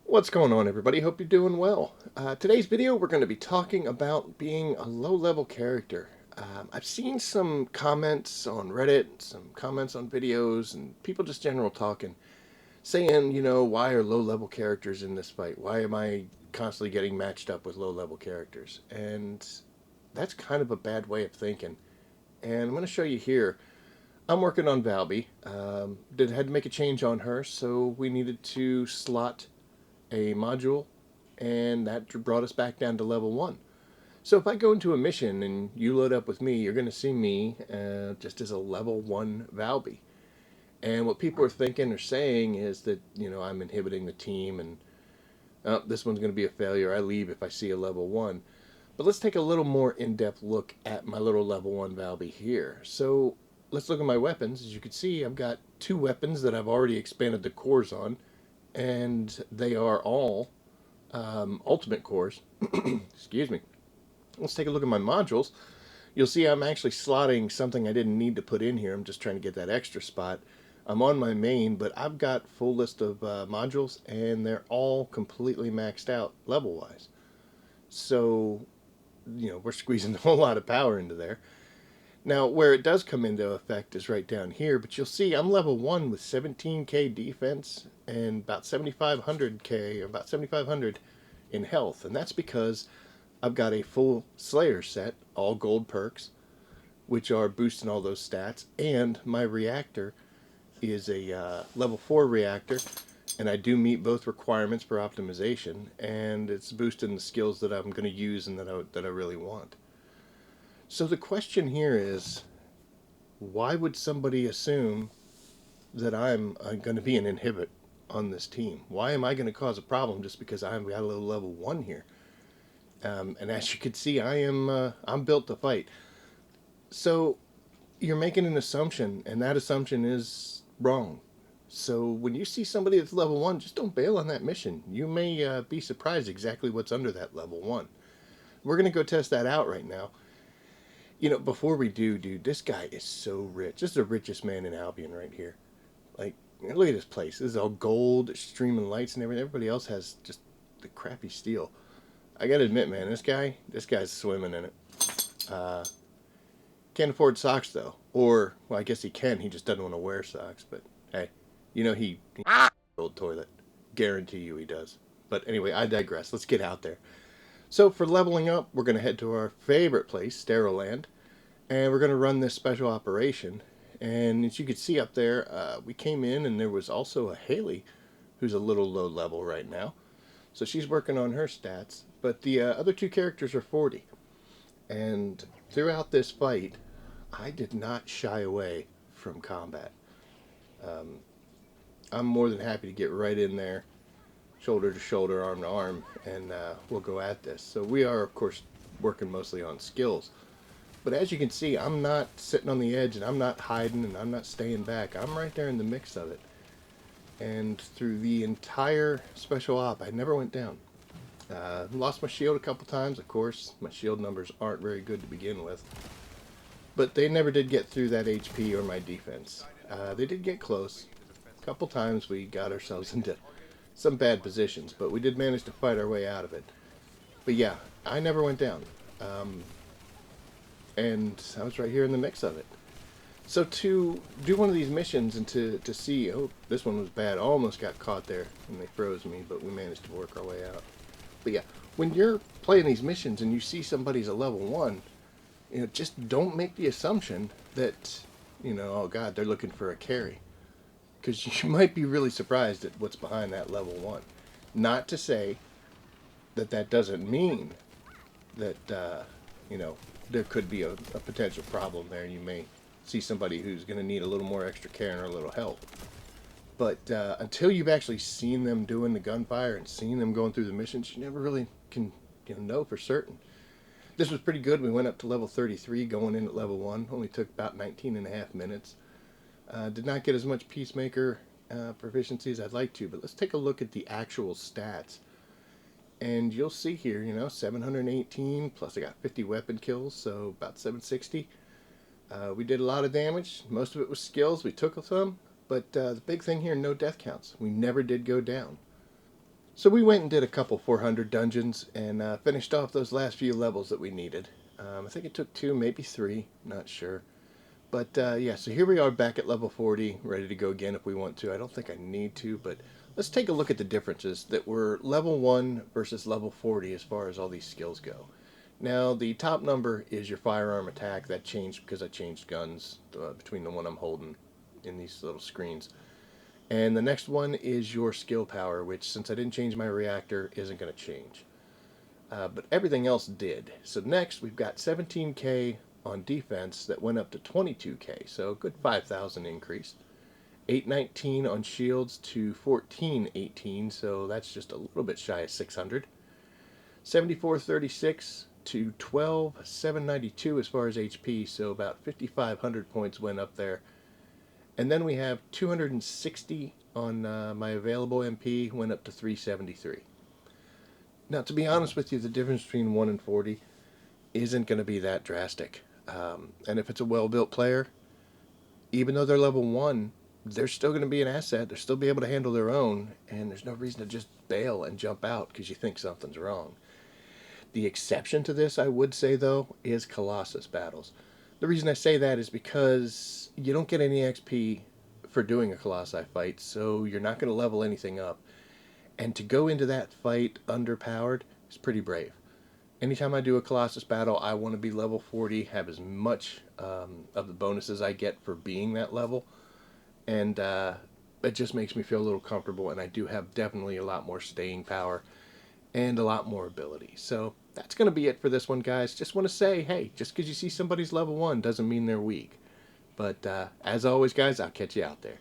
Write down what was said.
What's going on, everybody? Hope you're doing well. Today's video we're going to be talking about being a low-level character. I've seen some comments on Reddit, some comments on videos, and people just general talking, saying, why are low-level characters in this fight? Why am I constantly getting matched up with low-level characters? And that's kind of a bad way of thinking. And I'm going to show you here. I'm working on Valby. Had to make a change on her, so we needed to slot a module, and that brought us back down to level 1. So if I go into a mission and you load up with me, you're going to see me just as a level 1 Valby. And what people are thinking or saying is that, I'm inhibiting the team and this one's going to be a failure. I leave if I see a level 1. But let's take a little more in-depth look at my little level 1 Valby here. So let's look at my weapons. As you can see, I've got 2 weapons that I've already expanded the cores on, and they are all ultimate cores. Excuse me. Let's take a look at my modules. You'll see I'm actually slotting something I didn't need to put in here. I'm just trying to get that extra spot. I'm on my main, but I've got full list of modules, and they're all completely maxed out level-wise. So, we're squeezing a whole lot of power into there. Now, where it does come into effect is right down here, but you'll see I'm level 1 with 17k defense and about 7500k, or about 7500 in health, and that's because I've got a full Slayer set, all gold perks, which are boosting all those stats, and my reactor is a level 4 reactor, and I do meet both requirements for optimization, and it's boosting the skills that I'm going to use and that I really want. So the question here is, why would somebody assume that I'm going to be an inhibit on this team? Why am I going to cause a problem just because I've got a little level 1 here? And as you can see, I'm built to fight. So you're making an assumption, and that assumption is wrong. So when you see somebody that's level 1, just don't bail on that mission. You may be surprised exactly what's under that level 1. We're going to go test that out right now. Before we do, dude, this guy is so rich. This is the richest man in Albion right here. Like, look at this place. This is all gold, streaming lights and everything. Everybody else has just the crappy steel. I gotta admit, man, this guy's swimming in it. Can't afford socks, though. Or, well, I guess he can. He just doesn't want to wear socks. But, hey, he old toilet. Guarantee you he does. But anyway, I digress. Let's get out there. So for leveling up, we're going to head to our favorite place, Sterile Land, and we're going to run this special operation. And as you can see up there, we came in and there was also a Haley, who's a little low level right now. So she's working on her stats, but the other 2 characters are 40. And throughout this fight, I did not shy away from combat. I'm more than happy to get right in there, shoulder to shoulder, arm to arm, and we'll go at this. So we are, of course, working mostly on skills. But as you can see, I'm not sitting on the edge, and I'm not hiding, and I'm not staying back. I'm right there in the mix of it. And through the entire special op, I never went down. Lost my shield a couple times, of course. My shield numbers aren't very good to begin with. But they never did get through that HP or my defense. They did get close. A couple times we got ourselves into some bad positions, but we did manage to fight our way out of it. But yeah, I never went down. And I was right here in the mix of it. So to do one of these missions and to see, oh, this one was bad. I almost got caught there and they froze me, but we managed to work our way out. But yeah, when you're playing these missions and you see somebody's a level 1, just don't make the assumption that, oh God, they're looking for a carry. Because you might be really surprised at what's behind that level 1. Not to say that that doesn't mean that, there could be a potential problem there. You may see somebody who's going to need a little more extra care and a little help. But until you've actually seen them doing the gunfire and seen them going through the missions, you never really can know for certain. This was pretty good. We went up to level 33 going in at level 1. Only took about 19 and a half minutes. Did not get as much Peacemaker proficiency as I'd like to, but let's take a look at the actual stats. And you'll see here, 718, plus I got 50 weapon kills, so about 760. We did a lot of damage. Most of it was skills. We took some, but the big thing here, no death counts. We never did go down. So we went and did a couple 400 dungeons and finished off those last few levels that we needed. I think it took 2, maybe 3, not sure. But yeah, so here we are back at level 40, ready to go again if we want to. I don't think I need to, but let's take a look at the differences that were level 1 versus level 40 as far as all these skills go. Now, the top number is your firearm attack. That changed because I changed guns between the one I'm holding in these little screens. And the next one is your skill power, which, since I didn't change my reactor, isn't going to change. But everything else did. So next, we've got 17k on defense that went up to 22k, so a good 5,000 increase. 819 on shields to 1418, so that's just a little bit shy of 600. 7436 to 12792 as far as HP, so about 5,500 points went up there. And then we have 260 on my available MP, went up to 373. Now, to be honest with you, the difference between 1 and 40 isn't going to be that drastic. And if it's a well-built player, even though they're level 1, they're still going to be an asset. They'll still be able to handle their own, and there's no reason to just bail and jump out because you think something's wrong. The exception to this, I would say, though, is Colossus battles. The reason I say that is because you don't get any XP for doing a Colossi fight, so you're not going to level anything up. And to go into that fight underpowered is pretty brave. Anytime I do a Colossus battle, I want to be level 40, have as much of the bonuses I get for being that level, and it just makes me feel a little comfortable, and I do have definitely a lot more staying power and a lot more ability. So that's going to be it for this one, guys. Just want to say, hey, just because you see somebody's level 1 doesn't mean they're weak. But as always, guys, I'll catch you out there.